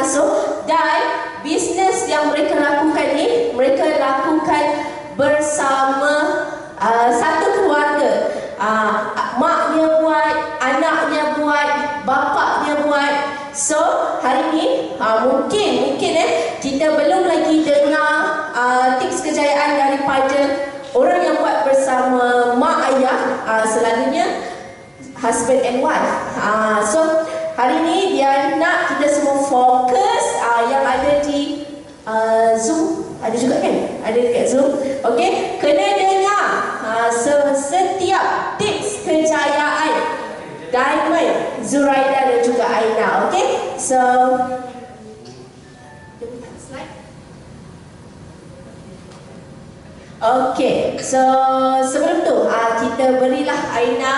mengasuh, dan bisnes yang mereka lakukan ni, mereka lakukan bersama satu keluarga. Maknya buat, anaknya buat, bapaknya buat. So hari ni mungkin kita belum lagi dengar tips kejayaan daripada orang yang buat bersama mak ayah, selalunya husband and wife. So hari ni dia nak kita semua fokus yang ada di Zoom. Ada juga kan? Ada dekat Zoom. Okey, kena dengar setiap tips kejayaan Diamond, Zuraida dan juga Aina. Okey, so okey, so sebelum tu kita berilah Aina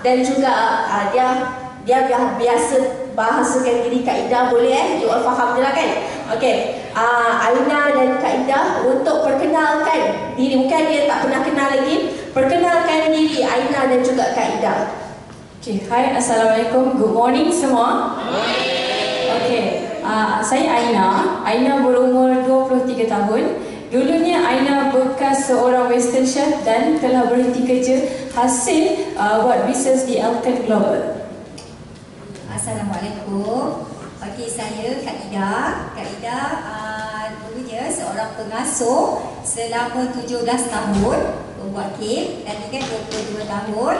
dan juga dia biasa bahasakan diri Kak Ida, boleh you all faham je lah kan? Okey, Aina dan Kak Ida untuk perkenalkan diri, mungkin dia tak pernah kenal lagi, perkenalkan diri Aina dan juga Kak Ida. Okay, hai, Assalamualaikum, good morning semua. Okay, saya Aina. Aina berumur 23 tahun. Dulunya Aina bekas seorang western chef dan telah berhenti kerja hasil buat bisnes di Elkan Global. Assalamualaikum. Okey, saya Kak Ida. Kak Ida dulunya seorang pengasuh selama 17 tahun membuat kek dan juga 22 tahun.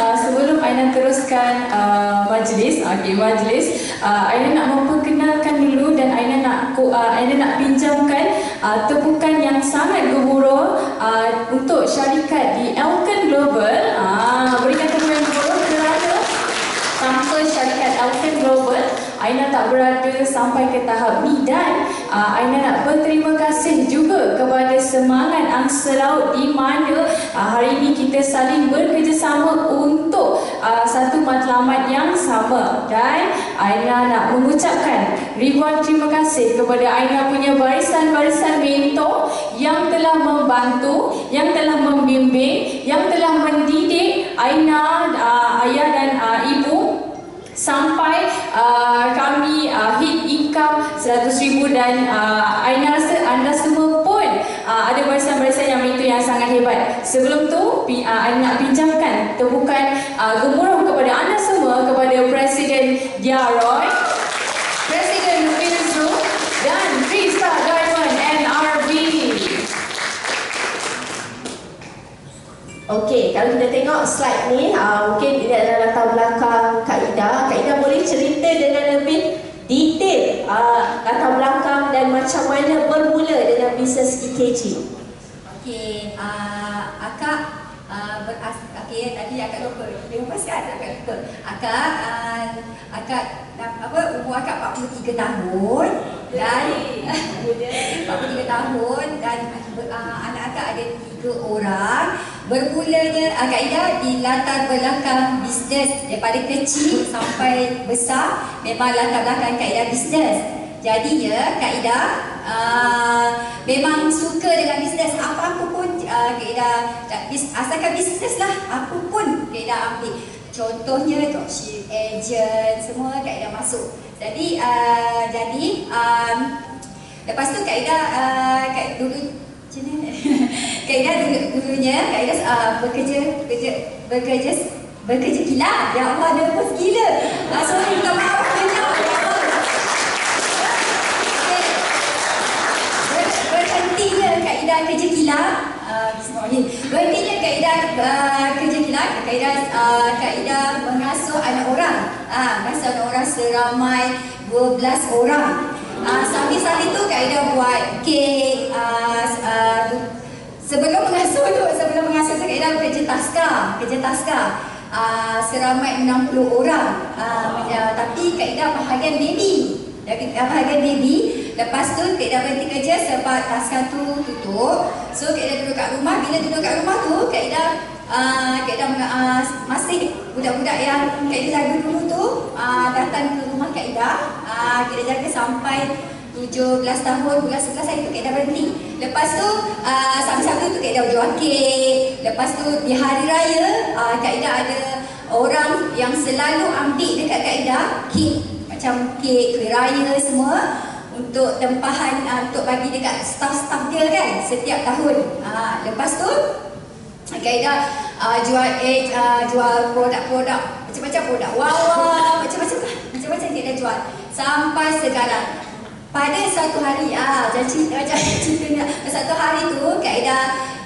Sebelum Aina teruskan majlis, Aina nak memperkenalkan dulu dan Aina nak pinjamkan tepukan yang sangat gemuruh untuk syarikat di Elkan Global. Berikan tepukan yang gemuruh kerana tanpa syarikat Elkan Global, Aina tak berada sampai ke tahap ni, dan Aina nak berterima kasih juga kepada Semangat Angsa Laut di mana hari ini kita saling bekerjasama untuk satu matlamat yang sama, dan Aina nak mengucapkan ribuan terima kasih kepada Aina punya barisan-barisan mentor yang telah membantu, yang telah membimbing, yang telah mendidik Aina, ayah dan ibu sampai kami hit income 100,000, dan Aina rasa anda semua pun ada barisan-barisan yang itu yang sangat hebat. Sebelum tu Aina nak pinjamkan tepukan gemuruh kepada anda semua, kepada Presiden Diaroy, Presiden Winsu dan Tristar Diamond NRB. Okey, kalau kita tengok slide ni, mungkin ini adalah latar belakang Kak Ida. Kak Ida boleh cerita dengan lebih detail latar belakang dan macam mana bermula dengan bisnes EKG. Okey, akak tadi akak lupa. Akak umur akak 43 tahun dan 43 tahun dan anak akak ada 3 orang. Bermulanya Kak Ida di latar belakang bisnes daripada kecil sampai besar, memang latar belakang Kak Ida bisnes. Jadinya Kak Ida memang suka dengan bisnes, apa-apa pun Kak Ida asalkan bisnes lah, apa pun Kak Ida ambil. Contohnya dropship, agent, semua Kak Ida masuk. Jadi lepas tu Kak Ida dulu Kak Ida dulunya Kak Ida bekerja gila. Ya Allah, nervous gila. Sorry, minta maaf banyak. Berhentinya Kak Ida kerja gila. Berhentinya Kak Ida kerja gila. Kak Ida mengasuh anak orang. Mengasuh anak orang seramai 12 orang. Sambil tu Kak Ida buat kek. Sebelum mengasuh tu Kak Ida kerja taska. Seramai 60 orang. Tapi Kak Ida bahagian baby. Lepas tu Kak Ida berhenti kerja sebab taska tu tutup. So Kak Ida duduk kat rumah. Bila duduk kat rumah tu Kak Ida masih budak-budak yang Kak Ida jaga dulu tu datang ke rumah Kak Ida. Kak Ida jaga sampai 17 tahun, bulan 11 hari tu Kak Ida berhenti. Lepas tu Sabtu tu Kak Ida jual kek. Lepas tu di hari raya Kak Ida ada orang yang selalu ambil dekat Kak Ida kek, macam kek, kuih raya semua untuk tempahan, untuk bagi dekat staff-staff dia kan setiap tahun. Lepas tu Kak Ida jual produk-produk, macam-macam produk wawa, macam-macam Kak Ida jual sampai sekarang. Pada satu hari, cerita satu hari tu Kak Ida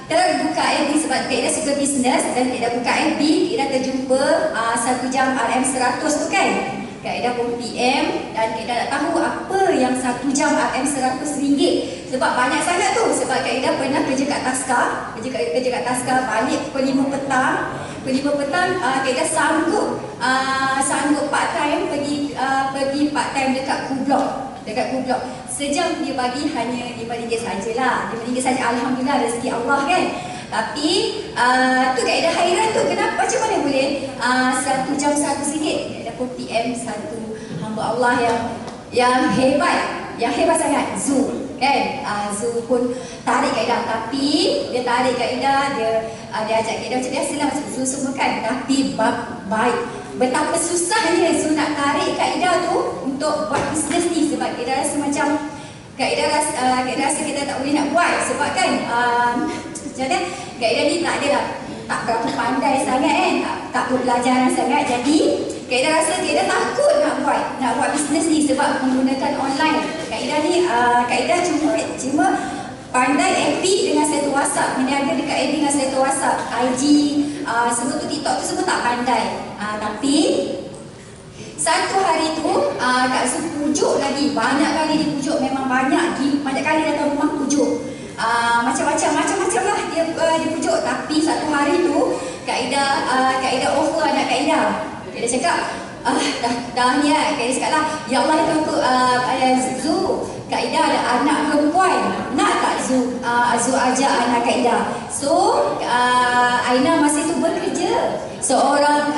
terbuka FB sebab Kak Ida suka bisnes dan Kak Ida buka FB, Kak Ida terjumpa 1 jam RM100 tu kan. Kak Ida pun PM dan Kak Ida nak tahu apa yang 1 jam RM100 sebab banyak sangat tu. Sebab Kak Ida pernah kerja kat Taska, balik pukul 5 petang. Pukul 5 petang Kak Ida sanggup part time pergi part time dekat Kublok. Sejam dia bagi hanya RM5 sajalah. RM5 saja, alhamdulillah rezeki Allah kan. Tapi tu Kak Ida hairan tu, kenapa, macam mana boleh 1 jam RM100? Kak Ida pun PM satu hamba Allah yang hebat sangat, Zu kan. Zu pun tarik Kak Ida, tapi dia tarik Kak Ida, dia ajak Kak Ida macam biasalah macam Zu semua kan. Tapi baik, betapa susahnya Zu nak tarik Kak Ida tu untuk buat bisnes ni. Sebab Kak Ida rasa macam Kak Ida rasa kita tak boleh nak buat. Sebab kan jadi Kak Ida ni tak berapa pandai sangat kan, tak berbelajaran sangat. Jadi Kak Ida rasa Kak Ida takut nak buat bisnes ni sebab menggunakan online. Kak Ida ni Kak Ida cuma pandai FB dengan satu WhatsApp, meniaga dekat FB dengan satu WhatsApp, IG, semua tu, TikTok tu semua tak pandai. Tapi satu hari tu Kak Zu pujuk lagi, banyak kali dipujuk, memang banyak kali datang rumah pujuk. Macam-macam lah dia pujuk. Tapi satu hari tu Kak Ida offer anak Kak Ida. Kak Ida cakap, dah ni Kak Ida cakap lah, ya Allah ya Tuanku, Zu, Kak Ida ada anak perempuan, nak tak Zu ajak anak Kak Ida? So Aina masa tu bekerja seorang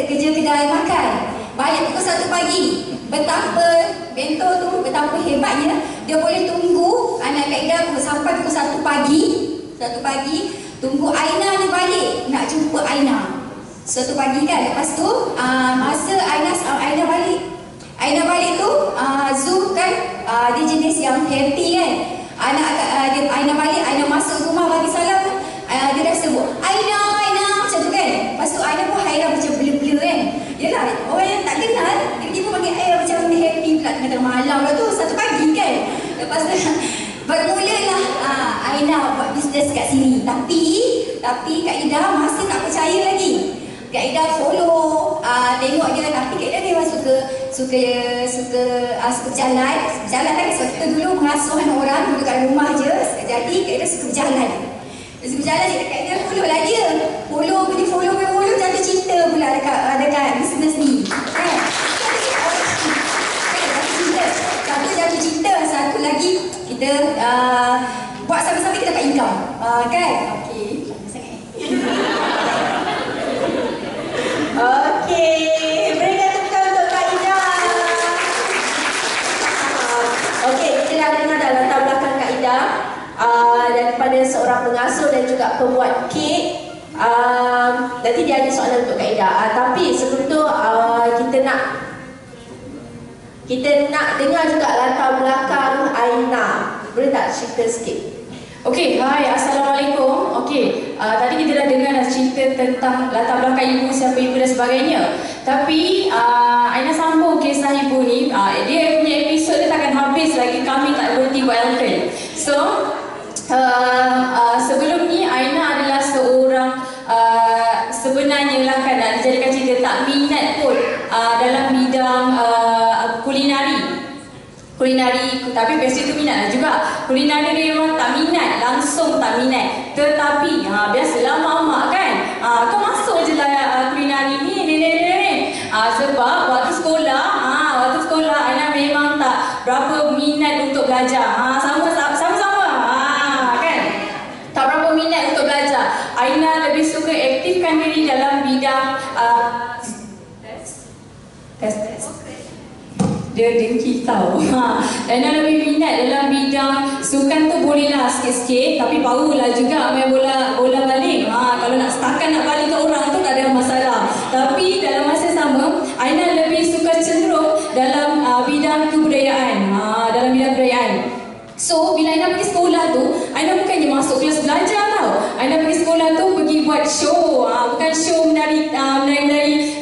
kerja kedai makan. Balik pukul 1 pagi. Betapa bento tu, betapa hebatnya dia boleh tunggu anak Kak Ida sampai pukul 1 pagi, tunggu Aina ni balik, nak jumpa Aina 1 pagi kan. Lepas tu masa Aina balik tu, Zu kan dia jenis yang happy kan. Aina balik, Aina masuk rumah bagi salam, dia dah sebut Aina macam tu kan. Lepas tu Aina pun hairan macam blur kan. Yelah, orang yang tak kenal tiba-tiba panggil Aina macam ni happy pula tengah malam lah tu, 1 pagi kan. Lepas tu bermulalah Aina buat bisnes kat sini. Tapi Kak Ida masih tak percaya lagi. Kak Ida follow, tengok dia, tapi Kak Ida memang suka berjalan kan. Sebab kita dulu mengasuh anak orang duduk kat rumah je, jadi Kak Ida suka berjalan. Jadi Kak Ida follow lah dia. Follow jatuh cinta pula dekat bisnes ni. Satu jatuh cinta, satu lagi kita buat sama-sama, kita dapat income. Kan? Okey. Okey, berikan tepuk untuk Kak Ida. Okey, kita dah dengar dah latar belakang Kak Ida, daripada seorang pengasuh dan juga pembuat kek. Nanti dia ada soalan untuk Kak Ida. Tapi sebelum tu kita nak dengar juga latar belakang Aina. Boleh tak cerita sikit? Okey, hai, Assalamualaikum. Okey, tadi kita dah dengar dah cerita tentang latar belakang ibu, siapa ibu dan sebagainya. Tapi Aina sambung kisah ibu ni, dia punya episod dia takkan habis lagi, kami tak berhenti buat elfen. So sebelum ni Aina adalah seorang sebenarnya lah kan, nak dijadikan cerita, tak minat pun dalam bidang kulinari, tapi biasa tu minat lah juga. Kulinari dia memang tak minat, langsung tak minat. Tetapi biasalah mak-mak kan, kau masuk je lah kulinari ni. Sebab waktu sekolah Aina memang tak berapa minat untuk belajar. Sama-sama kan, tak berapa minat untuk belajar. Aina lebih suka aktifkan diri dalam bidang test. Dia dengki tau. Aina lebih minat dalam bidang sukan tu, bolehlah sikit-sikit, tapi power lah juga main bola baling. Kalau nak setakat nak baling ke orang tu tak ada masalah. belajar tau. Aina pergi sekolah tu pergi buat show. Bukan show menari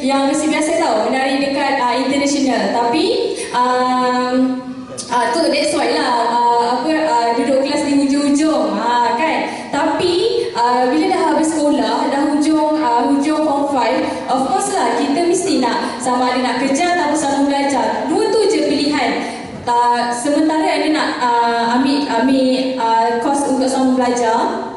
yang biasa tau, menari dekat international. Tapi tu that's why lah duduk kelas di hujung-hujung kan. Tapi bila dah habis sekolah, dah hujung form 5, of course lah kita mesti nak sama ada nak kerja atau sama belajar. Dua tu je pilihan. Sementara Aina nak ambil course untuk sama belajar,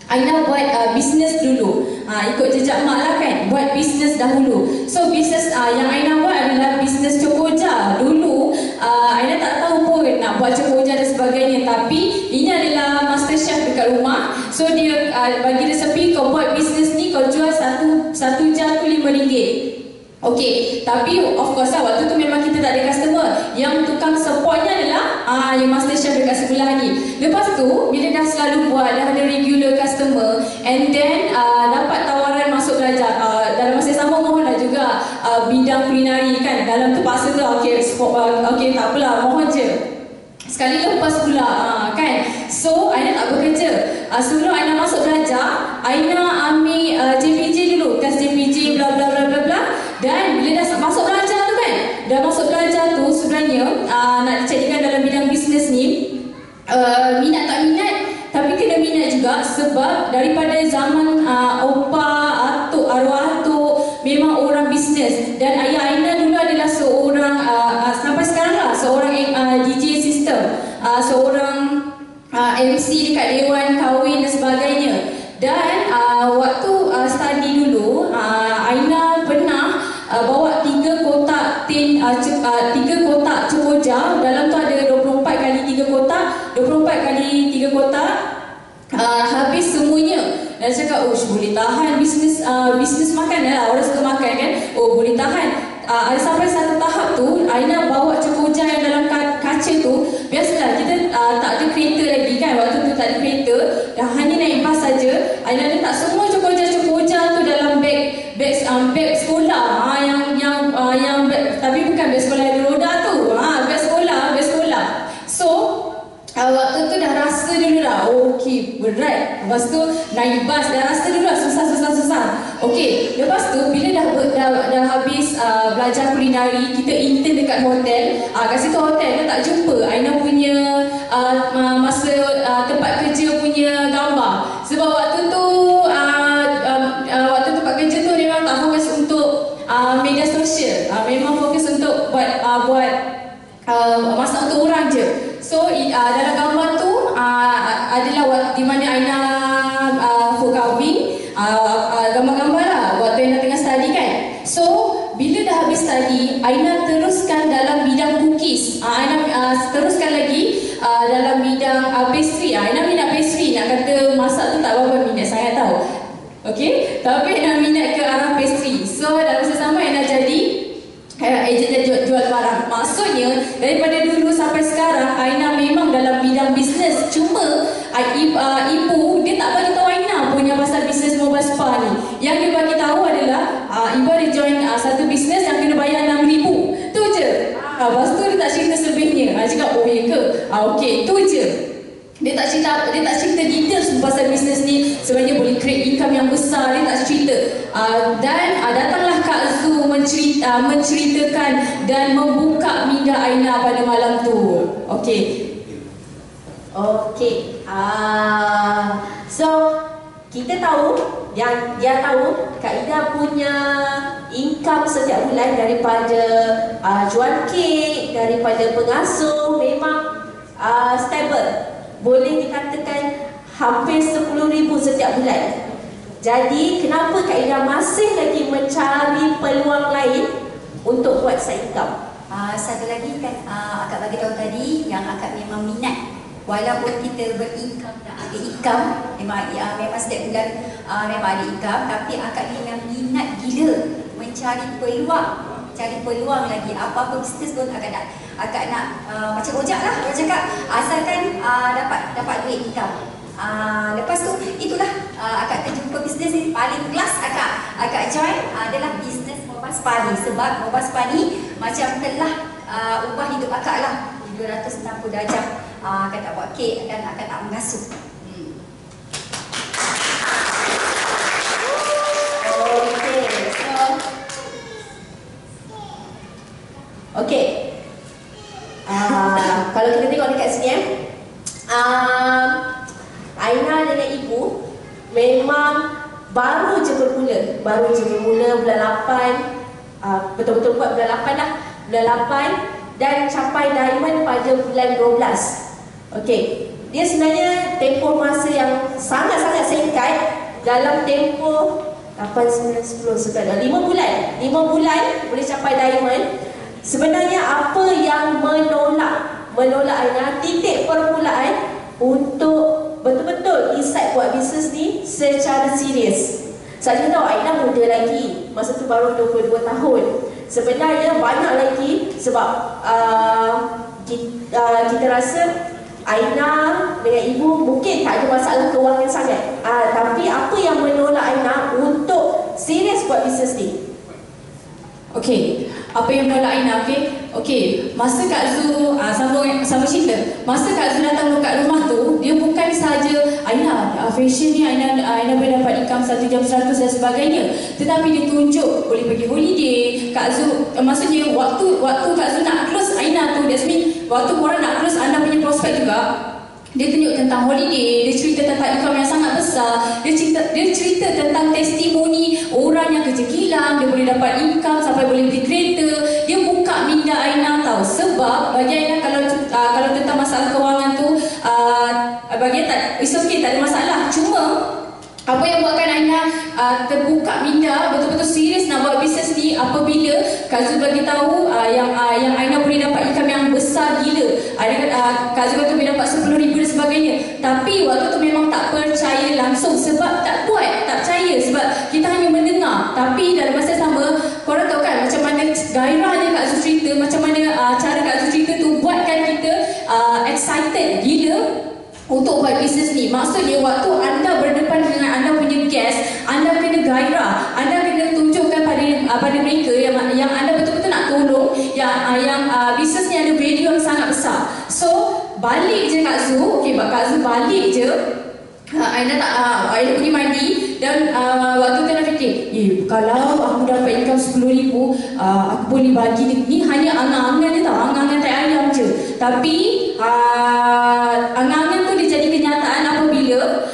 Aina buat bisnes dulu. Ikut jejak mak lah kan, buat bisnes dahulu. So bisnes yang Aina buat adalah bisnes cokoja. Dulu Aina tak tahu pun nak buat cokoja dan sebagainya, tapi ini adalah master chef dekat rumah. So dia bagi resepi, kau buat bisnes ni, kau jual satu jam tu RM5. Okey, tapi of course lah waktu tu memang kita tak ada customer. Yang tukang supportnya adalah yang master chef dekat sebelah ni. Lepas tu bila dah selalu buat, dah ada regular customer, and then dapat tawaran masuk belajar. Dalam masa yang sama mohonlah juga bidang kulinari kan. Dalam tu paksa tu okey tak apalah, mohon je. Sekali lepas pula kan. So Aina tak bekerja. Sebelum Aina masuk belajar, Aina ambil JPJ dulu, tes JPJ bla bla bla bla bla. Dan bila dah masuk belajar tu kan, dah masuk belajar tu sebenarnya nak dijadikan dalam bidang bisnes ni, minat tak minat, tapi kena minat juga. Sebab daripada zaman opa, atuk, arwah atuk memang orang bisnes. Dan ayah Aina dulu adalah seorang sampai sekarang lah seorang DJ system, seorang MC dekat dewan kahwin dan sebagainya. Dan waktu study dulu, Aina pernah bawa 3 kotak tin, 3 kotak cokoja. Dalam tu ada 24 kali 3 kotak, 24 kali 3 kotak. Habis semuanya. Dan cakap, boleh tahan bisnes makan lah. Orang suka makan kan. Boleh tahan. Sampai satu tahap tu, Aina bawa cokoja yang dalam kaca tu. Biasalah kita tak ada kereta lagi kan. Waktu tu tak ada kereta, dah hanya naik bas saja. Aina letak semua cokoja tu dalam beg sekolah. Yang beg, tapi bukan beg sekolah yang roda tu. Beg sekolah. So waktu tu dah rasa dulu dah, okey berat. Lepas tu naik bas dah rasa dulu dah susah. Okey, lepas tu bila dah habis belajar kulinari, kita intern dekat hotel. Kat situ hotel tak jumpa Aina punya masa tempat kerja punya gambar. Sebab waktu tu tempat kerja tu memang tak fokus untuk media sosial. Memang fokus untuk buat masak untuk orang je. So dalam gambar tu adalah waktu di mana Aina kahwin, gambar-gambar lah waktu Aina tengah study kan. So bila dah habis study, Aina teruskan dalam bidang cookies. Aina teruskan lagi dalam bidang pastry. Aina minat pastry, nak kata masak tu tak apa-apa minat sangat tau. Okey, tapi Aina minat ke arah pastry. So dalam masa sama Aina jadi ejen jual barang. Maksudnya daripada dulu sampai sekarang Aina memang dalam bidang bisnes. Cuma ibu dia tak bagi tahu Aina punya pasal bisnes mobile spa ni. Yang dia bagi tahu adalah ibu ada join satu bisnes yang kena bayar RM6,000. Tu je. Lepas tu dia tak cerita selebihnya. Cakap ya ke? Okey, tu je. Dia tak cerita details pasal bisnes ni sebenarnya boleh create income yang besar. Dia tak cerita. Dan datanglah Kak Zu menceritakan dan membuka minda Aina pada malam tu. Okey. So kita tahu, yang dia tahu Kak Ida punya income setiap bulan daripada jual kek, daripada pengasuh memang stable. Boleh dikatakan hampir 10,000 setiap bulan. Jadi kenapa Kak Ida masih lagi mencari peluang lain untuk buat side income? Satu lagi kan akak bagi tahu tadi yang akak memang minat. Walaupun kita berincome tak ada income, memang setiap bulan memang ada income, tapi akak memang minat gila mencari peluang lagi. Apa-apa bisnes pun akak nak macam ojak lah, orang cakap asalkan dapat duit income. Lepas tu itulah akak terjumpa bisnes ni paling kelas akak join adalah bisnes mobile spa ni. Sebab mobile spa ni macam telah ubah hidup akak lah 260 darjah. Akak tak buat kek dan akak tak mengasuh. baru je bermula bulan 8, betul-betul buat bulan 8 dah, bulan 8 dan capai diamond pada bulan 12. Okey, dia sebenarnya tempoh masa yang sangat-sangat singkat. Dalam tempoh 8, 9, 10, 11, 5 bulan 5 bulan boleh capai diamond. Sebenarnya apa yang menolak Aina titik permulaan untuk betul-betul decide buat bisnes ni secara serius? Saya tahu Aina muda lagi, masa tu baru 22 tahun. Sebenarnya banyak lagi sebab kita rasa Aina dengan ibu mungkin tak ada masalah kewangan sangat. Tapi apa yang menolak Aina untuk serius buat bisnes ni? Okey, apa yang menolak Aina? Okey, masa Kak Zu sama cerita. Masa Kak Zu datang kat rumah tu, dia bukan saja Aina fashion ni Aina boleh dapat income 1 jam 100 dan sebagainya. Tetapi dia tunjuk boleh pergi holiday. Kak Zu maksudnya waktu Kak Zu nak close Aina tu, that's mean waktu korang nak close anda punya prospek juga, dia tunjuk tentang holiday, dia cerita tentang income yang sangat besar, dia cerita tentang testimoni orang yang kerja kilang, dia boleh dapat income sampai boleh beli kereta. Dia buka minda Aina tahu. Sebab bagi Aina kalau tentang masalah kewangan tu bagi tak, it's okay, tak ada masalah. Cuma apa yang buatkan Aina terbuka minda betul-betul serius nak buat bisnes ni apabila Kak Zu bagi tahu yang Aina boleh dapat income yang besar gila. Kak Zu kata boleh dapat 10,000 dan sebagainya. Tapi waktu tu memang tak percaya langsung sebab tak buat, tak percaya sebab kita hanya mendengar. Tapi dalam masa sama, korang tahu kan macam mana gairahnya Kak Zu cerita, macam mana cara Kak Zu cerita tu buatkan kita excited gila untuk buat bisnes ni. Maksudnya waktu anda berdepan dengan anda punya guest, anda kena gairah, anda kena tunjukkan pada mereka yang anda betul-betul nak tolong, yang bisnes ni ada value yang sangat besar. So balik je Kak Zu, Kak Zu balik je. Aina pergi mandi dan waktu tu nak fikir, kalau aku dapat income 10,000, aku boleh bagi ni hanya angan-angan je tau, angan-angan tai ayam je. Tapi angan-angan tu dia jadi kenyataan apabila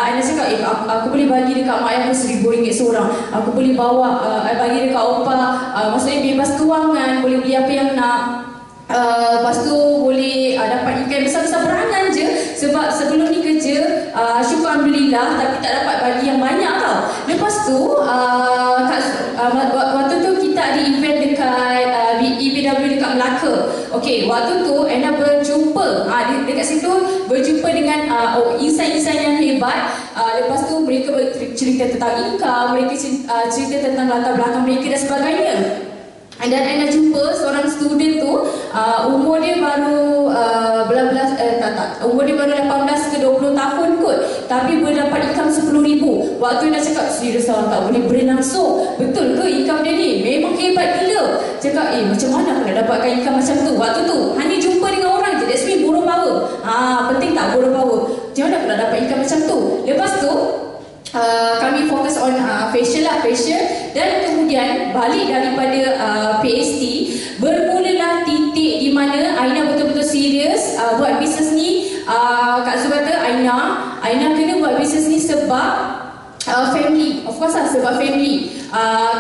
Aina cakap, aku boleh bagi dekat mak ayah RM1,000 seorang, aku boleh bawa bagi dekat opa, maksudnya bebas kewangan, boleh beli apa yang nak. Lepas tu boleh dapat ikan besar-besar berangan je. Sebab sebelum ni kerja syukur Alhamdulillah, tapi tak dapat bagi yang banyak tau. Lepas tu waktu tu kita ada event dekat EPW dekat Melaka. Okey, waktu tu Aina berjumpa dekat situ, berjumpa dengan insan-insan yang hebat. Lepas tu mereka cerita tentang income, mereka cerita tentang latar belakang mereka dan sebagainya. Dan Aina jumpa seorang student tu, umur dia baru umur dia baru 18 ke 20 tahun kot, tapi boleh dapat income 10,000. Waktu Aina cakap, serius tau, tak boleh berlangsung, betul ke income dia ni? Memang hebat gila. Cakap, macam mana aku nak dapatkan income macam tu? Waktu tu hanya jumpa dengan orang je, that's mean borrow power. Penting tak borrow power? Macam mana aku nak dapat income macam tu? Lepas tu kami fokus on fashion dan kemudian balik daripada PST, bermulalah titik di mana Aina betul-betul serius buat bisnes ni. Kak Zu kata Aina kena buat bisnes ni sebab family, of course lah, sebab family.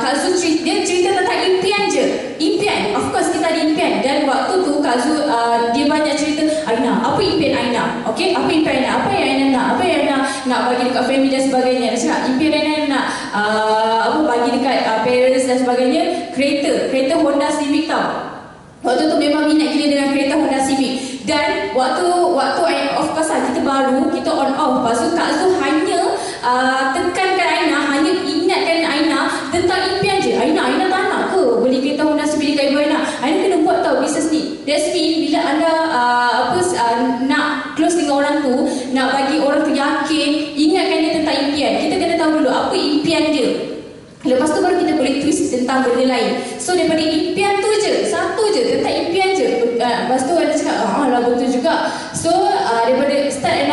Kak Zu cerita tentang impian je, impian, of course kita ada impian. Dan waktu tu Kak Zu dia banyak cerita, Aina, apa impian Aina? Okey, apa impian Aina? Apa yang Aina nak? Apa yang Aina nak bagi dekat family dan sebagainya? Dia cakap impian Aina nak bagi dekat parents dan sebagainya, kereta Honda Civic tau. Waktu tu memang minat gila dengan kereta Honda Civic. Dan waktu of course lah, kita baru, kita on off. Lepas tu Kak Zu hanya tekankan Aina, hanya ingatkan Aina tentang impian je. Aina tak nak ke beli kereta Honda Civic dekat ibu Aina? Aina kena buat tau bisnes ni. That's mean bila anda nak close dengan orang tu, nak bagi orang tu yakin, ingatkan dia tentang impian. Kita kena tahu dulu apa impian dia. Lepas tu baru kita boleh twist tentang benda lain. So daripada impian tu je, satu je, tentang impian je. Lepas tu Aina cakap, lah betul juga. So daripada start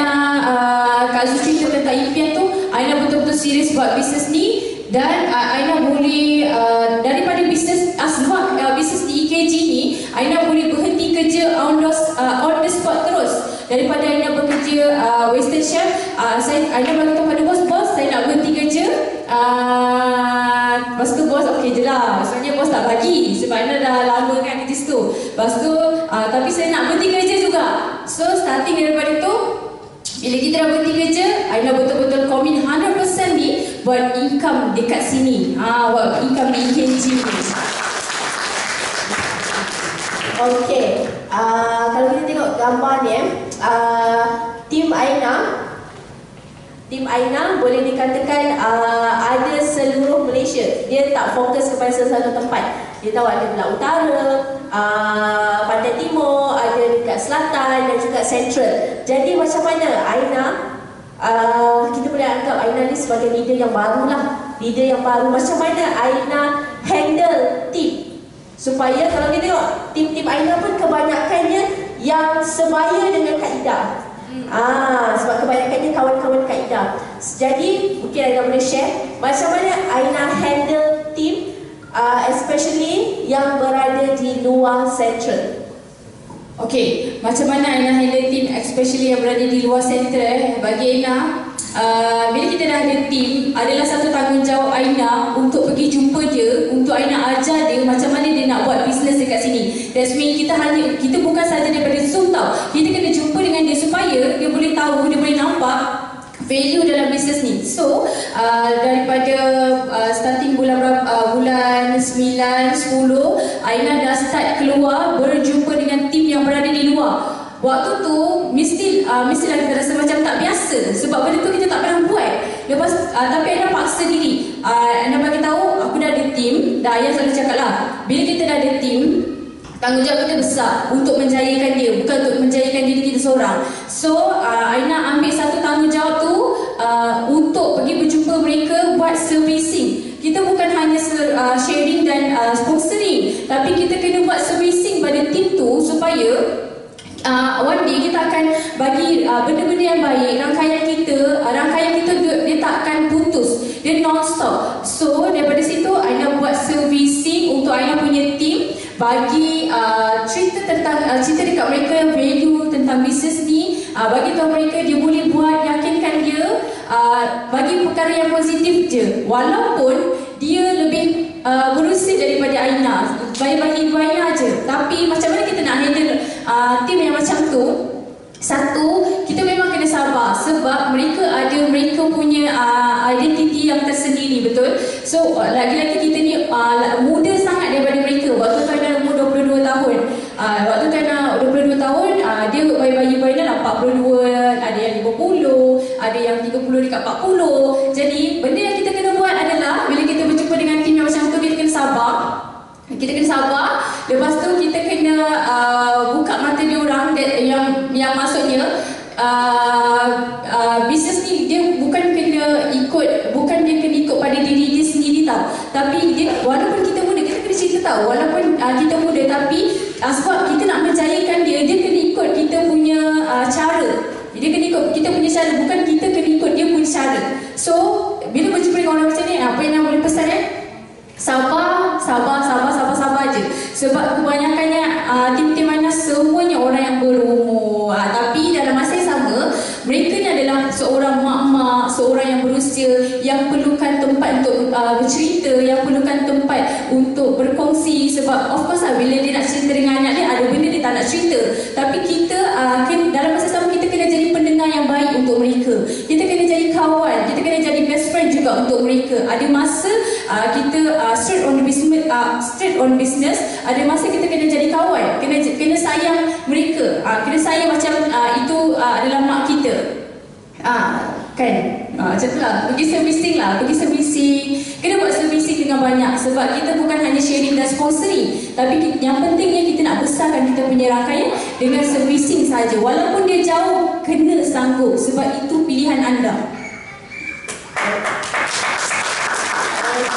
Kak Zu cerita tentang impian tu, Aina betul-betul serius buat bisnes ni. Dan Aina boleh daripada bisnes bisnes di EKG ni, Aina boleh berhenti kerja on the spot terus. Daripada Aina bekerja Western Chef, Aina berkata pada bos, saya nak berhenti kerja. Lepas tu bos okey je lah. Maksudnya bos tak bagi sebab Aina dah lama kan kerja situ. Lepas tu tapi saya nak berhenti kerja juga. So starting daripada tu, bila kita dah berhenti kerja, Aina betul-betul commit 100% ni buat income dekat sini. Buat income di IKNG ni. Okey. Kalau kita tengok gambar ni Tim Aina boleh dikatakan ada seluruh Malaysia. Dia tak fokus kepada satu tempat. Dia tahu ada belah utara, pantai timur, ada dekat selatan dan juga central. Jadi macam mana Aina, kita boleh anggap Aina ni sebagai leader yang baru lah. Leader yang baru. Macam mana Aina handle tim? Supaya kalau kita tengok tim-tim Aina pun kebanyakannya yang sebaya dengan Kak Ida. Sebab kebanyakannya kawan-kawan Kak Ida. Jadi mungkin Aina boleh share macam mana Aina handle tim, especially yang berada di luar central. Okey, macam mana Aina handle tim especially yang berada di luar central? Bagi Aina, bila kita dah ada tim, adalah satu tanggungjawab Aina untuk pergi jumpa dia, untuk Aina ajar dia macam mana dia nak buat bisnes dekat sini. That's mean kita bukan saja daripada Zoom tau. Kita kena jumpa dengan dia supaya dia boleh tahu, dia boleh nampak value dalam bisnes ni. So daripada starting bulan 9, 10, Aina dah start keluar berjumpa dengan tim yang berada di luar. Waktu tu mestilah kita rasa macam tak biasa sebab benda tu kita tak pernah buat. Lepas tapi Aina paksa diri. Aina bagi tahu aku dah ada tim. Dah ayah selalu cakap lah, bila kita dah ada tim, tanggungjawab kita besar untuk menjayakan dia, bukan untuk menjayakan diri kita seorang. So Aina ambil satu tanggungjawab tu untuk pergi berjumpa mereka buat servicing. Kita bukan hanya sharing dan sponsoring, tapi kita kena buat servicing pada tim tu supaya one day kita akan bagi benda-benda yang baik. Rangkaian kita dia tak akan putus, dia non-stop. So daripada situ Aina buat servicing untuk Aina punya team, bagi cerita dekat mereka value tentang bisnes ni, bagi tahu mereka dia boleh buat, yakinkan dia, bagi perkara yang positif je. Walaupun dia lebih berusia daripada Aina, bagi ibu Aina je. Tapi macam mana kita nak handle tim yang macam tu? Satu, kita memang kena sabar sebab mereka punya identiti yang tersendiri, betul? So lagi-lagi kita ni muda sangat daripada mereka. Waktu tu Aina umur 22 tahun. Waktu tu Aina 22 tahun, dia bayi-bayi Aina dah 42, ada yang 50, ada yang 30 dekat 40. Jadi benda yang kita kena buat adalah bila kita berjumpa dengan tim yang macam tu, kita kena sabar. Lepas tu kita kena buka mata dia orang yang maksudnya bisnes ni dia bukan kena ikut pada diri dia sendiri tau. Tapi dia, walaupun kita muda, kita kena cerita tau, walaupun kita muda tapi sebab kita nak menjayakan dia kena ikut kita punya cara. Dia kena ikut kita punya cara, bukan kita kena ikut dia punya cara. So bila berjumpa dengan orang macam ni, apa yang nak boleh pesan sabar je. Sebab kebanyakannya tim-tim Aina semuanya orang yang berumur, tapi dalam masa yang sama mereka ni adalah seorang mak-mak, seorang yang berusia, yang perlukan tempat untuk bercerita, yang perlukan tempat untuk berkongsi. Sebab of course bila dia nak cerita dengan anak dia, ada benda dia tak nak cerita, tapi kita dalam masa sama kita kena jadi pendengar yang baik untuk mereka. Kita kena jadi kawan, kita kena jadi best friend juga untuk mereka. Ada masa kita straight on business, ada masa kita kena jadi kawan, kena sayang mereka, kena sayang macam itu adalah mak kita. Kan? Macam tu lah. Pergi servicing. Kena buat servicing dengan banyak. Sebab kita bukan hanya sharing dan sponsoring, tapi yang pentingnya kita nak besarkan kita punya rangkaian dengan servicing saja. Walaupun dia jauh, kena sanggup. Sebab itu pilihan anda.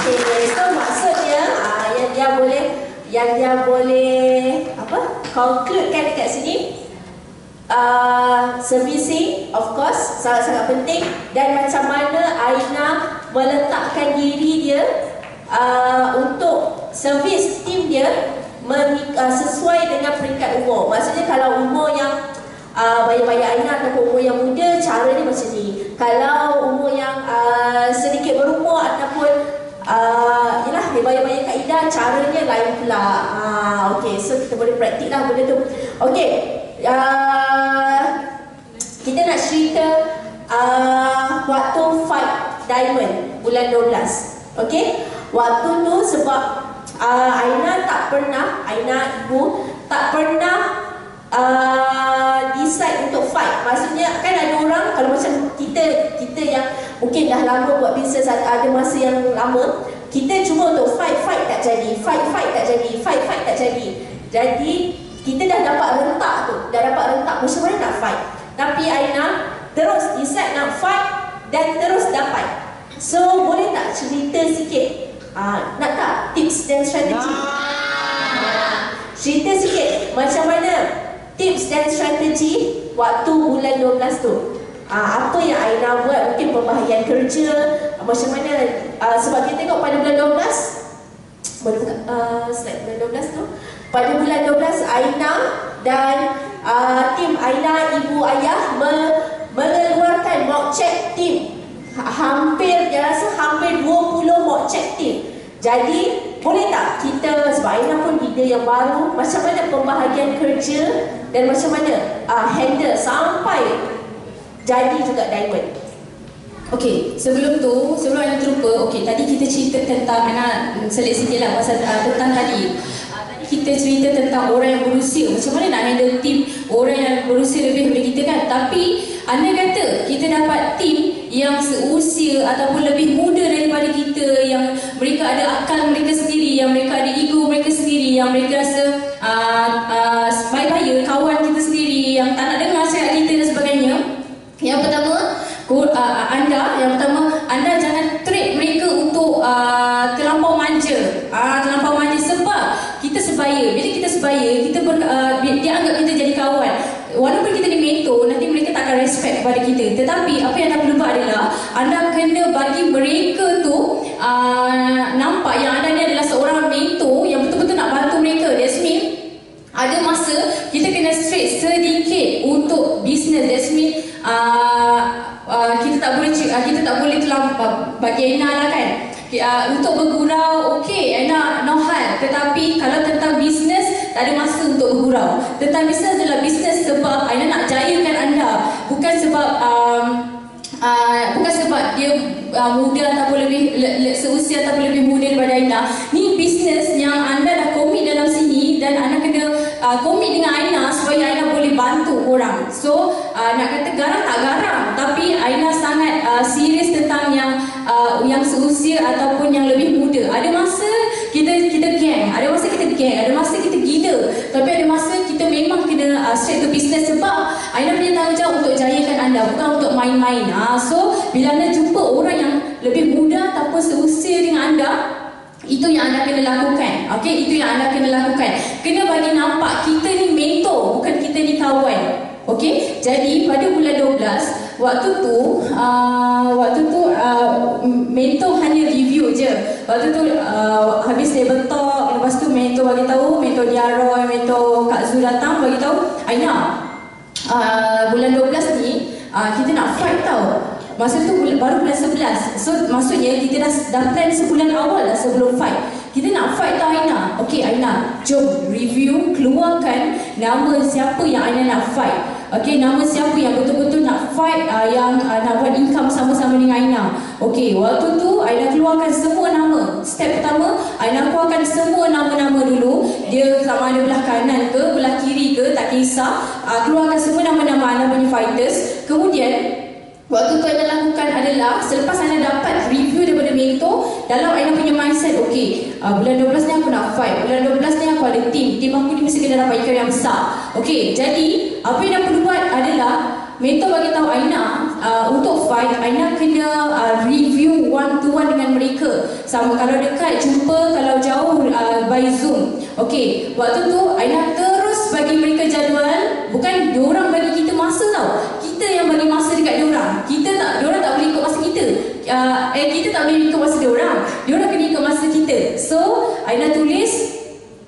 Okay, so maksudnya yang dia boleh conclude kan dekat sini, servicing of course sangat-sangat penting, dan macam mana Aina meletakkan diri dia untuk servis tim dia sesuai dengan peringkat umur. Maksudnya kalau umur yang bayar-bayar Aina ataupun umur yang muda, cara dia macam ni. Kalau umur yang sedikit berumur ataupun yalah, bayar-bayar kaedah, caranya lain pula. Okay, so kita boleh praktik lah benda tu. Okay, kita nak cerita waktu fight diamond bulan 12. Okay, waktu tu sebab Aina ibu tak pernah decide untuk fight. Maksudnya kan ada orang, kalau macam kita yang mungkin dah lama buat bisnes, ada masa yang lama, kita cuba untuk fight tak jadi, fight tak jadi. Jadi kita dah dapat rentak tu, macam mana nak fight. Tapi Aina terus decide nak fight dan terus dapat. So boleh tak cerita sikit, nak tak tips dan strategi? Cerita sikit macam mana tips dan strategi waktu bulan 12 tu. Apa yang Aina buat, mungkin pembahagian kerja, macam mana, sebab kita tengok pada bulan 12, boleh buka slide bulan 12 tu. Pada bulan 12 Aina dan tim Aina, ibu ayah mengeluarkan mock check team. Hampir 20 mock check team. Jadi boleh tak kita, sebab Aina pun leader yang baru, macam mana pembahagian kerja dan macam mana handle sampai jadi juga diamond. Okey, sebelum Aina terlupa, okey, tadi kita cerita tentang, Aina selit sikit lah pasal tentang tadi. Kita cerita tentang orang yang berusia, macam mana nak handle tim orang yang berusia lebih daripada kita kan. Tapi anda kata kita dapat tim yang seusia ataupun lebih muda daripada kita, yang mereka ada akal mereka sendiri, yang mereka ada ego mereka sendiri, yang mereka rasa baik-baik kawan kita sendiri, yang tak nak dengar cakap kita dan sebagainya. Yang pertama, anda jangan treat mereka untuk terlampau manja. Terlampau manja sebab kita sebaya. Bila kita sebaya, dia anggap kita jadi kawan. Walaupun kita ni mentor, nanti mereka tak akan respect kepada kita. Tetapi apa yang anda perlu buat adalah anda kena bagi mereka tu nampak yang anda ni adalah seorang mentor yang betul-betul nak bantu mereka. That's mean ada masa kita kena straight sedikit untuk business. That's mean kita tak boleh terlampau bagi Aina lah kan. Untuk bergurau, okey, Aina no hal. Tetapi kalau tentang bisnes, tak ada masa untuk bergurau. Tentang bisnes adalah bisnes sebab Aina nak jayakan anda, bukan sebab dia muda ataupun lebih seusia ataupun lebih muda daripada Aina. Ni bisnes yang anda dah komit dalam sini dan anda kena komit dengan Aina supaya Aina boleh bantu orang. So nak kata garang tak garang, tapi Aina sangat serius tentang yang seusia ataupun yang lebih muda. Ada masa kita geng, ada masa kita gila, tapi ada masa kita memang kena straight to business sebab Aina punya tanggungjawab untuk jayakan anda, bukan untuk main-main. So bila anda jumpa orang yang lebih muda ataupun seusia dengan anda, itu yang anda kena lakukan. Okey, itu yang anda kena lakukan. Kena bagi nampak kita ni mentor, bukan kita ni kawan. Okey, jadi pada bulan 12 waktu tu mentor hanya review je. Waktu tu habis label talk, lepas tu mentor bagi tahu, mentor Diaroy, mentor Kak Zul datang bagi tahu, Aina, bulan 12 ni kita nak fight tau. Masa tu baru bulan 11. So maksudnya kita dah plan sebulan awal dah sebelum fight. Kita nak fight tau Aina. Okey Aina, jom review, keluarkan nama siapa yang Aina nak fight. Okey, nama siapa yang betul-betul nak fight, yang nak buat income sama-sama dengan Aina. Okey, waktu tu Aina keluarkan semua nama. Step pertama, Aina keluarkan semua nama-nama dulu. Dia sama ada belah kanan ke, belah kiri ke, tak kisah. Keluarkan semua nama-nama Aina punya fighters. Kemudian waktu tu Aina lakukan adalah, selepas Aina dapat review daripada mentor, dalam Aina punya mindset, okey, bulan 12 ni aku nak fight, bulan 12 ni aku ada tim aku ni mesti kena dapat income yang besar. Okey, jadi apa yang Aina perlu buat adalah mentor bagi tahu Aina, untuk fight Aina kena review one to one dengan mereka. Sama kalau dekat jumpa, kalau jauh by Zoom. Okey, waktu tu Aina terus bagi mereka jadual, bukan diorang bagi kita masa tau. Kita yang bagi masa dekat diorang. Diorang tak boleh ikut masa kita. Kita tak boleh ikut masa diorang. Diorang kena ikut masa kita. So, Aina tulis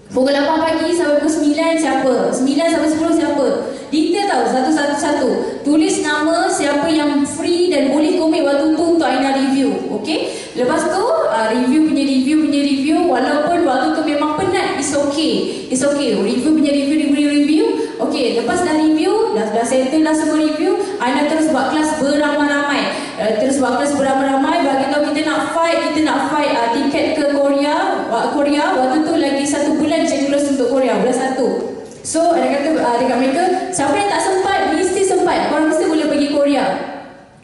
pukul 8 pagi sampai pukul 9 siapa? 9 sampai 10 siapa? Detail tahu satu-satu. Tulis nama siapa yang free dan boleh komen waktu tu untuk Aina review. Okey. Lepas tu review punya review walaupun waktu tu memang penat, it's okay. It's okay. Review punya review. Okey, lepas dah review, dah settle dah semua review, Aina terus buat kelas beramai-ramai. Bagi tahu kita nak fight tiket ke Korea. Waktu tu lagi 1 bulan je lulus untuk Korea, bulan 1. So ada kata dekat mereka, siapa yang tak sempat, mesti sempat. Korang mesti boleh pergi Korea.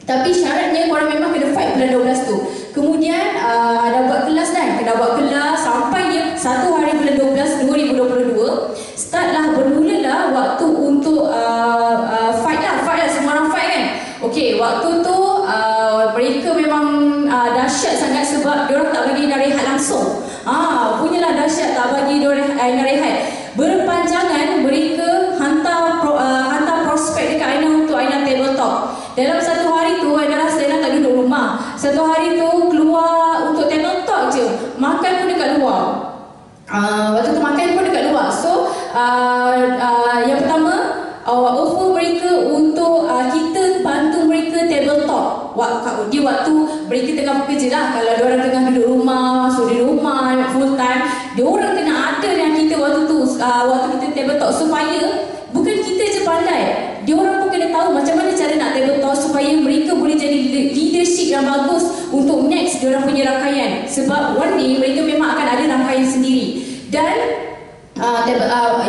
Tapi syaratnya korang memang kena fight bulan 12 tu. Kemudian dah buat kelas kan, sampai dia 1 hari bulan 12 2022. Startlah bermulalah waktu untuk fight lah, semua orang fight kan. Okey, waktu tu mereka memang dahsyat sangat sebab diorang tak bagi Aina rehat langsung. Punyalah dahsyat tak bagi diorang Aina rehat. Berpanjangan mereka hantar prospek dekat Aina untuk Aina tabletop. Dalam 1 hari tu Aina rasa Aina tak duduk rumah. 1 hari tu keluar untuk tabletop je. Makan pun dekat luar. Waktu tu makan pun dekat luar. So yang pertama offer mereka untuk kita bantu mereka tabletop di waktu mereka tengah bekerja lah. Kalau diorang tengah duduk rumah, so di rumah full time, diorang kena ada dengan kita waktu tu, waktu kita tabletop, supaya bukan kita je pandai, diorang pun kena tahu macam mana cara nak tabletop supaya mereka boleh jadi leadership yang bagus untuk next diorang punya rangkaian. Sebab one day mereka memang akan ada rangkaian sendiri. Dan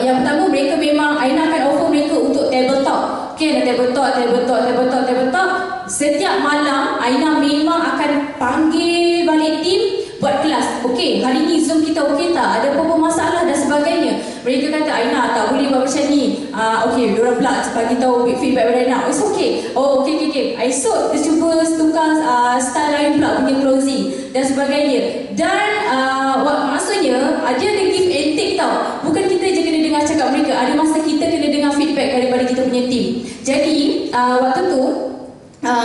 yang pertama, mereka memang Aina akan offer mereka untuk tabletop. Okay, ada tabletop. Setiap malam Aina memang akan panggil balik tim buat kelas. Okay, hari ni Zoom kita okey tak? Ada apa-apa masalah dan sebagainya. Mereka kata Aina tak boleh buat macam ni. Okay, diorang pula bagi tahu feedback pada Aina. It's okay. Okay. Esok dia cuba tukar style lain pula punya closing dan sebagainya. Dan maksudnya dia ada give and take tau. Bukan kita je kena dengar cakap mereka, ada masa kita kena dengar feedback daripada kita punya team. Jadi waktu tu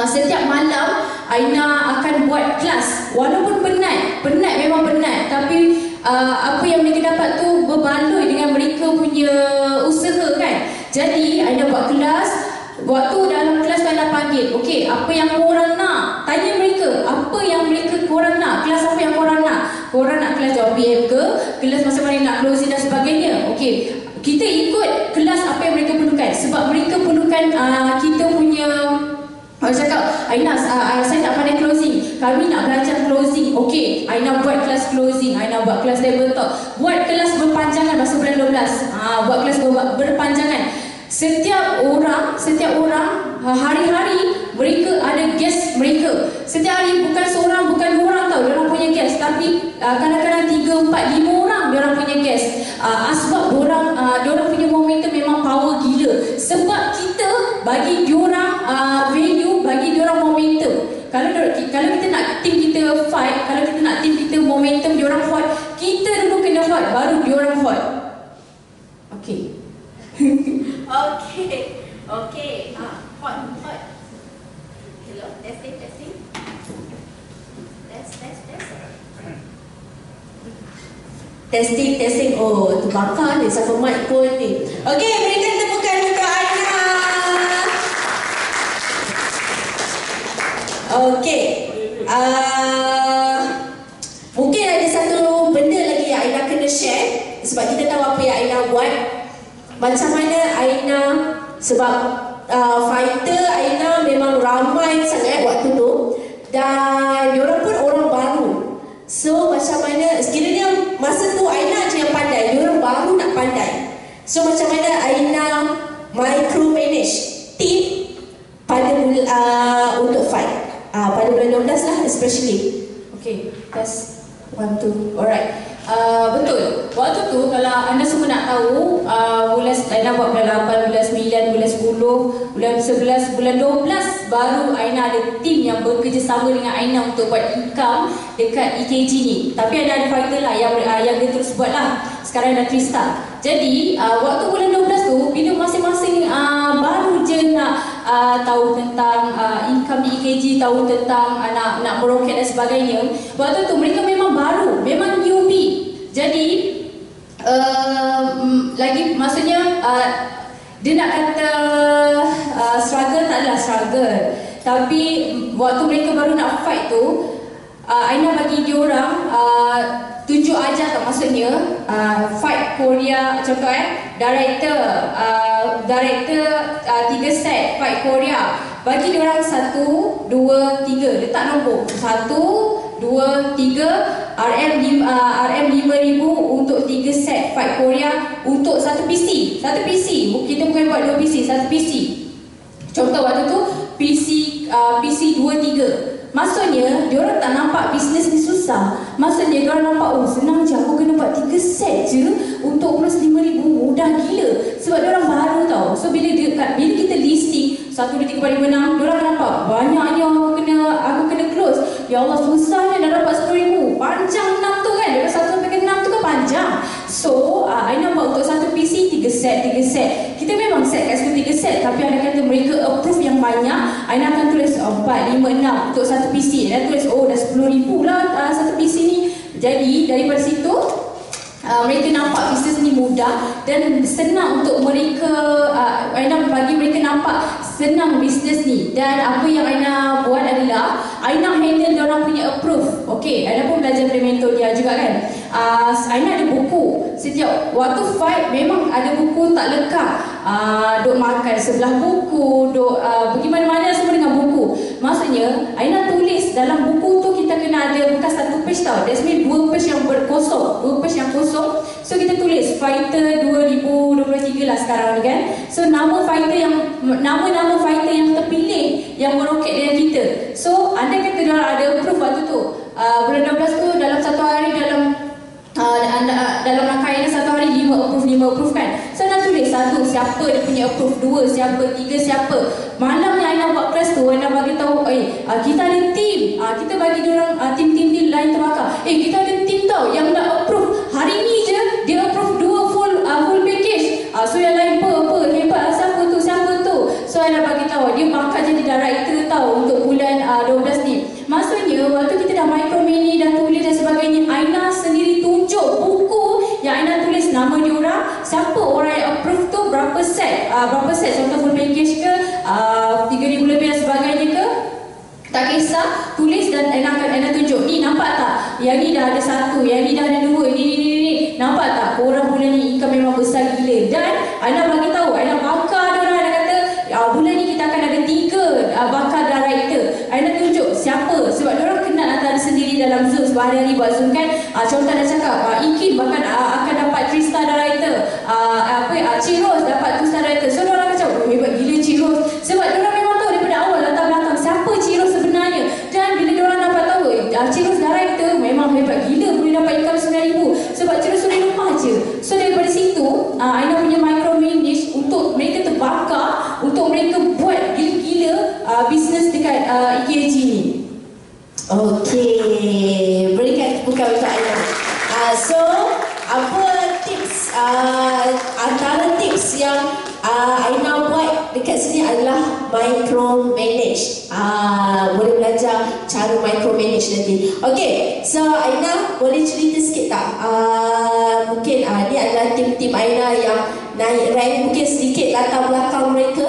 setiap malam Aina akan buat kelas. Walaupun penat memang penat, tapi apa yang mereka dapat tu berbaloi dengan mereka punya usaha kan. Jadi Aina buat kelas. Waktu dalam kelas Aina panggil, okey, apa yang korang nak? Tanya mereka, apa yang korang nak? Kelas apa yang korang nak? Korang nak kelas jawab PM ke? Kelas macam mana nak closing dan sebagainya? Okey, kita ikut kelas apa yang mereka perlukan. Sebab mereka perlukan kita punya cakap, Aina, saya tak pandai closing, kami nak belajar closing. Okey, Aina buat kelas closing, Aina buat kelas tabletop, buat kelas berpanjangan masa bulan 12. Buat kelas berpanjangan. Setiap orang hari-hari mereka ada guest mereka. Setiap hari bukan seorang, bukan 2 orang tau diorang punya guest, tapi kadang-kadang 3, 4, 5 orang diorang punya guest. Sebab diorang punya momentum memang power gila. Sebab kita bagi diorang value, bagi diorang momentum. Kalau kita nak team kita fight, kalau kita nak team kita momentum diorang hot, kita dulu kena hot baru diorang hot. Okay. Okay. Hot. Hello, testing. Testing. Oh, terbakar ni siapa mic pun ni. Okay, berikan tepukan untuk Aina. Okay. Mungkin ada satu benda lagi yang Aina kena share, sebab kita tahu apa yang Aina buat. Macam mana Aina, sebab fighter Aina memang ramai sangat waktu tu, dan diorang pun orang baru. So macam mana, sekiranya masa tu Aina je yang pandai, diorang baru nak pandai. So macam mana Aina micromanage team pada untuk fight pada bulan 12 lah especially. Okay, test 1, 2, alright. Betul. Waktu tu kalau anda semua nak tahu, bulan Aina buat bulan 8, bulan 9, bulan 10, bulan 11, bulan 12 baru Aina ada tim yang bekerjasama dengan Aina untuk buat income dekat EKG ni. Tapi ada fighter lah yang dia terus buat lah. Sekarang dah 3 star. Jadi waktu bulan 12 tu, bila masing-masing baru je nak tahu tentang income di EKG, tahu tentang nak meroket dan sebagainya. Waktu tu mereka memang baru, memang newbie. Jadi lagi maksudnya dia nak kata struggle, tak adalah struggle. Tapi waktu mereka baru nak fight tu, Aina bagi diorang tunjuk aja tak, maksudnya fight Korea, contoh director 3 set fight Korea, bagi diorang 1, 2, 3, letak nombor 1, 2, 3, RM 5,000 untuk 3 set fight Korea untuk satu PC. Kita bukan buat 2 PC, satu PC. Contoh waktu tu PC 2, 3. Maksudnya, diorang tak nampak bisnes ni susah. Maksudnya, diorang nampak, oh senang je, aku kena buat 3 set je untuk plus 5,000, mudah gila. Sebab diorang baru tau. So, bila kita listing 1, 2, 3, 4, 5, 6, diorang nampak banyaknya aku kena close. Ya Allah, susahnya dah dapat 10,000. Panjang 6 tu kan, daripada 1 sampai ke 6 tu kan panjang. So, Aina buat untuk satu PC 3 set. Kita memang set kat situ 3 set, tapi ada kata mereka approve yang banyak, Aina akan tulis 4, 5, 6 untuk satu PC. Aina tulis, oh dah 10,000 lah satu PC ni. Jadi, daripada situ mereka nampak bisnes ni mudah dan senang untuk mereka. Aina bagi mereka nampak senang bisnes ni. Dan apa yang Aina buat adalah Aina handle diorang punya approve. Okay, Aina pun belajar dari mentor dia juga kan. Aina ada buku. Setiap waktu fight memang ada buku tak lekang. Duk makan sebelah buku, duk pergi mana-mana semua dengan buku. Maksudnya Aina tulis dalam buku tu, kita kena ada bukan satu page tau. That's mean 2 page yang berkosong, 2 page yang kosong. So kita tulis fighter 2023 lah sekarang ni kan. So nama fighter yang terpilih yang meroket dengan kita. So andai kata dia ada approve waktu tu, bulan 12 tu dalam satu hari, dalam rangkaian satu hari 5 approve kan. So Aina tulis 1 siapa dia punya approve, 2 siapa, 3 siapa. Malamnya Aina buat kelas tu, Aina bagi tahu kita ada team. Kita bagi diorang team lain terbakar. Kita ada team tau yang dah approve. Hari ni je dia approve 2 full package. So yang lain apa hebat, siapa tu. So Aina bagi tahu dia bakal jadi director tau untuk bulan 12 ni. Maksudnya waktu kita dah micromanage, dah tulis dan sebagainya, Aina sendiri tunjuk buku yang Aina tulis nama diorang, siapa orang yang approve tu, berapa set, contoh full package ke, 3,000 lebih dan sebagainya ke, tak kisah, tulis dan Aina tunjuk. Ni nampak tak? Yang ni dah ada 1, yang ni dah ada 2, ni. Nampak tak? Korang bulan ni income memang besar gila. Dan Aina bagi tahu, Aina bakar diorang. Aina kata, bulan ni kita akan ada 3 bakar director. Aina tunjuk siapa, sebab diorang kenal antara sendiri dalam Zoom. Sebab hari-hari buat Zoom kan. Contoh dah cakap, Ikin bahkan akan dapat 3 star director. Cik Ros dapat 2 star director. So diorang macam, oh hebat gila Cik Ros. Sebab diorang memang tahu daripada awal latar belakang siapa Cik Ros sebenarnya. Dan bila diorang dapat tahu Cik Ros director, memang hebat gila, boleh dapat income 9,000. Sebab Cik Ros sudah rumah je. So daripada situ Aina punya micromanage untuk mereka terbakar, untuk mereka buat gila-gila bisnes dekat EKG ni. Okay, berikan bukan untuk Aina. So apa tips, antara tips yang Aina buat dekat sini adalah micromanage. Boleh belajar cara micromanage nanti. Okay, so Aina boleh cerita sikit tak? Mungkin ni adalah tim-tim Aina yang naik rank, mungkin sedikit latar belakang mereka.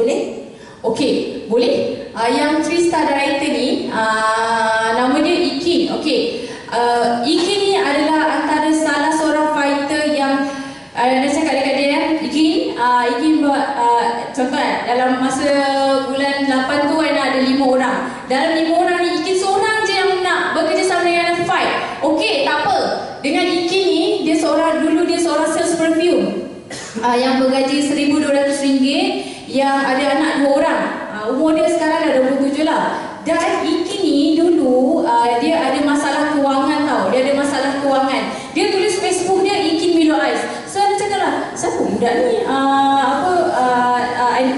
Boleh? Okay, boleh. Yang 3 star director ni nama dia Ikin. Okay, Ikin ni adalah antara salah seorang fighter yang dah cakap dekat dia. Ikin buat contoh dalam masa bulan 8 tu ada 5 orang. Dalam 5 orang ni Ikin seorang je yang nak bekerjasama dengan fight. Okay, tak apa. Dengan Ikin ni, dulu dia seorang sales perfume yang bergaji RM1,200, yang ada anak 2 orang. Umur dia sekarang dah 27 lah. Dan Ikin ni dulu dia ada masalah kewangan tau. Dia ada masalah kewangan. Dia tulis Facebook dia Ikin Milo Ice. So dia cakap lah, siapa budak ni?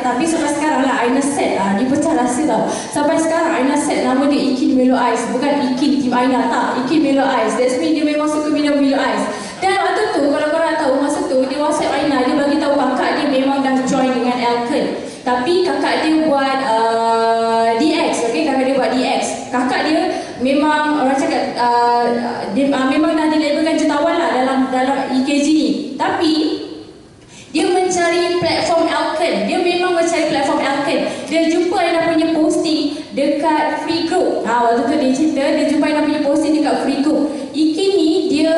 Tapi sampai sekarang lah Aina set, dia pecah rahsia tau. Sampai sekarang Aina set nama dia Ikin Milo Ice. Bukan Ikin Tim Aina, tak. Ikin Milo Ice. That's mean dia memang suka minum Milo Ice. Dan waktu tu, kalau korang tahu, masa tu dia WhatsApp Aina, dia bagi tahu kakak dia memang dah join dengan Elken. Tapi kakak dia buat DX, okay? Kakak dia buat DX. Kakak dia memang, orang cakap, dia memang dah dilabelkan jutawan lah dalam EKG ni. Tapi dia mencari platform dia jumpa Aina punya posting dekat free group. Waktu tu dia cerita dia jumpa Aina punya posting dekat free group. Iki ni dia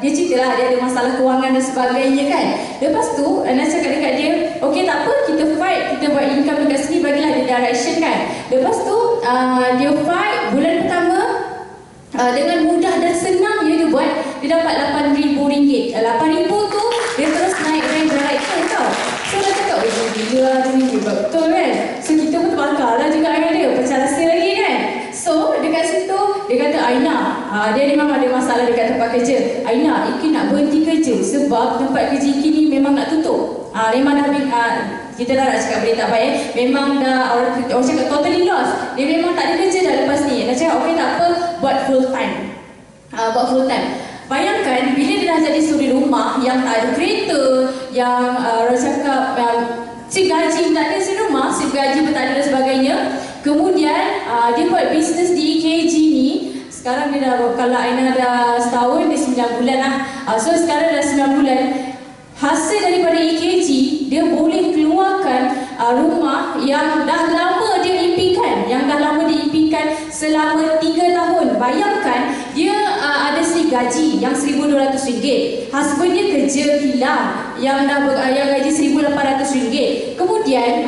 dia cerita lah dia ada masalah kewangan dan sebagainya kan. Lepas tu Aina cakap dekat dia, okey tak apa, kita fight, kita buat income dekat sini, bagilah dia direction kan. Lepas tu dia fight bulan pertama, dengan mudah dan senang dia buat, dia dapat RM8,000. RM8,000 tu dia terus naik rank director tau. So dia cakap, oh gila ni betul kan. So kita pun terbakar lah juga dengan dia, pecah rasa lagi kan. So dekat situ dia kata, Aina, dia memang ada masalah dekat tempat kerja. Aina, Iki nak berhenti kerja sebab tempat kerja Iki ni memang nak tutup. Memang dah kita dah nak cakap boleh tak baik, memang dah orang cakap totally lost. Dia memang tak ada kerja dah lepas ni. Dia cakap okey tak apa, buat full time. Buat full time. Bayangkan bila dia dah jadi suri rumah yang tak ada kereta, yang orang cakap si gaji tak ada suri rumah, si gaji pun tak ada dan sebagainya. Kemudian dia buat bisnes di EKG ni. Sekarang dia dah, kalau Aina dah setahun, dia 9 bulan lah. So sekarang dah 9 bulan. Hasil daripada EKG, dia boleh keluarkan rumah yang dah lama dia impikan, selama 3 tahun. Bayangkan, dia ada gaji yang RM1,200. Husband dia kerja kilang yang gaji RM1,800. Kemudian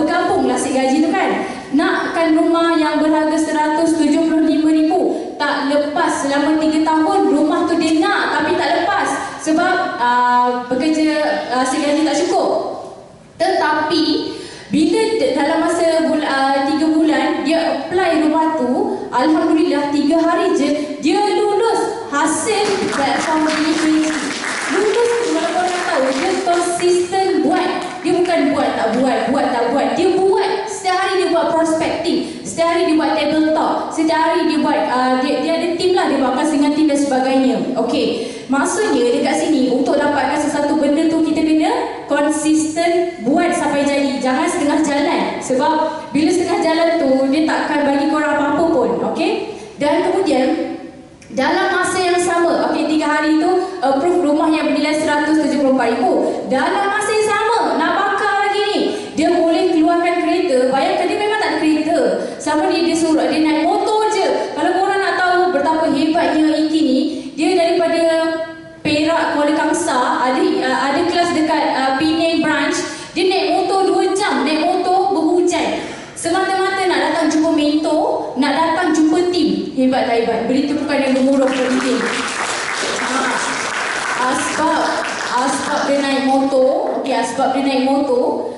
bergabunglah gaji tu kan. Nakkan rumah yang berharga RM175,000. Tak lepas selama 3 tahun, rumah tu dia nak tapi tak lepas. Sebab bekerja gaji tak cukup. Tetapi bila dalam masa 3 bulan dia apply rumah tu, alhamdulillah 3 hari je dia lulus hasil platform EKG. Lulus kalau korang tahu, dia konsisten buat. Dia bukan buat tak buat. Dia buat. Setiap hari dia buat prospecting, setiap hari dia buat table talk, setiap hari dia buat dia ada tim lah, dia buat dengan tim dan sebagainya. Okey, maksudnya dekat sini untuk dapatkan sesuatu benda tu kita kena konsisten buat sampai jadi. Jangan setengah jalan, sebab bila setengah jalan tu dia takkan bagi korang apa-apa pun. Okey, dan kemudian dalam masa yang sama, okey 3 hari tu approve rumah yang bernilai RM174,000. Dalam masa yang sama, nak bakar lagi ni, dia boleh keluarkan kereta. Bayangkan dia memang tak ada kereta. Sama dia suruh dia naik motor je. Kalau korang nak tahu betapa hebatnya Iki ni, dia daripada Perak Kuala Kangsar, ada kelas dekat Penang branch, dia naik motor 2 jam, naik motor berhujan. Semata-mata nak datang jumpa mentor, nak datang jumpa tim. Hebat tak hebat? Berita bukan yang gemuruh penting. Asbab dia naik motor,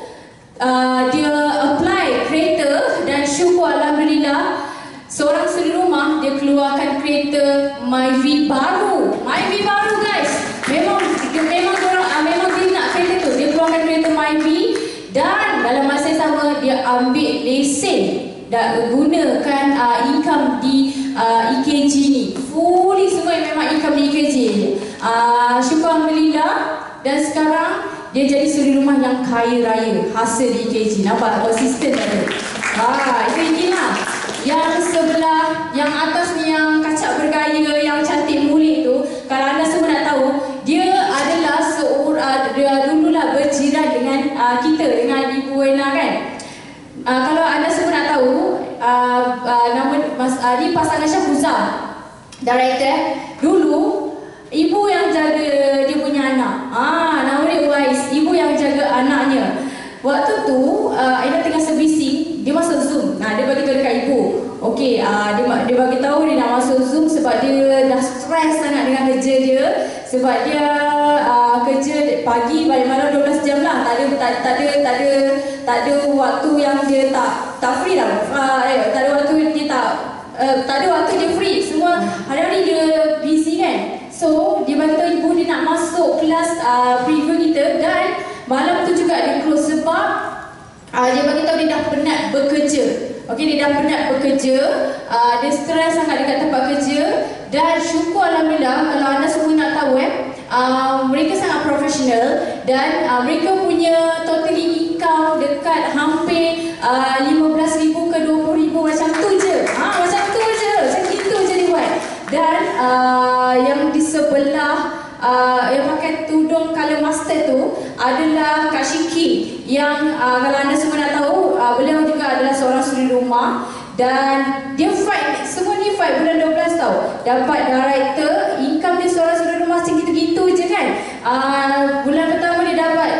dia apply kereta dan syukur alhamdulillah seorang suri rumah dia keluarkan kereta Myvi baru. Myvi baru guys. Memang dia nak kereta tu. Dia keluarkan kereta Myvi dan dalam masa yang sama dia ambil lesen dan gunakan income di EKG ni. Fully semua memang income di EKG. Syukur alhamdulillah. Dan sekarang dia jadi suri rumah yang kaya raya hasil di EKG. Nampak konsisten ada. Itu Iki lah. Yang sebelah, yang atas ni yang kacak bergaya, yang cantik mulik tu, kalau anda semua nak tahu, dia adalah dia dululah berjiran dengan kita, dengan Ibu Wena kan. Kalau anda semua nak tahu, nama ni pasangan Syahfuzah, director. Dulu ibu yang jaga dia punya anak. Nama dia Uwais, ibu yang jaga anaknya. Waktu tu Aina tengah servicing, dia masuk Zoom. Dia bagi tahu dekat ibu. Okey, dia bagi tahu dia nak masuk Zoom sebab dia dah stres sangat dengan kerja dia. Sebab dia kerja pagi balik malam 12 jam lah. Tak ada waktu yang dia tak free lah. Tak ada waktu dia tak ada waktu dia free. Semua hari-hari dia busy kan. So dia bagi tahu ibu dia nak masuk kelas preview kita dan malam tu juga dia close sebab dia bagi tahu dia dah penat bekerja. Okey, dia dah penat bekerja, dia stres sangat dekat tempat kerja dan syukur alhamdulillah kalau anda semua nak tahu mereka sangat profesional dan mereka punya totally income dekat hampir 15,000 ke 20,000 macam tu je. Macam tu je, macam gitu je dia buat. Dan yang di sebelah yang pakai tudung color mustard tu adalah Kak Syiki yang kalau anda semua nak tahu, beliau juga adalah seorang suri rumah dan dia fight, semua ni fight bulan 12 tau, dapat director, income dia seorang suri rumah segitu-gitu je kan. Bulan pertama dia dapat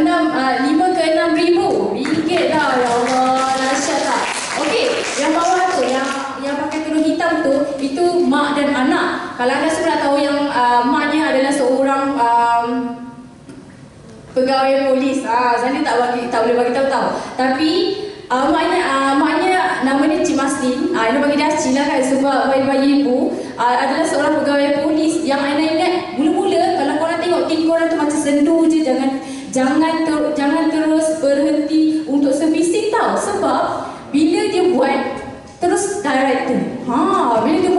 5 ke 6 ribu ringgit tau. Ya Allah, dahsyat tak? Okey, yang bawah tu yang pakai tudung hitam tu, itu mak dan anak. Kalau anda semua nak tahu, yang maknya adalah seorang pegawai polis. Saya tak boleh bagi tahu. Tapi maknya namanya Cik Maslin. Ina bagi dia Cik lah kan, sebab bayi-bayi ibu adalah seorang pegawai polis. Yang Ina ingat mula-mula kalau korang tengok tim korang tu macam sendu je, jangan terus berhenti untuk servicing tau. Sebab bila dia buat terus direct tu, bila dia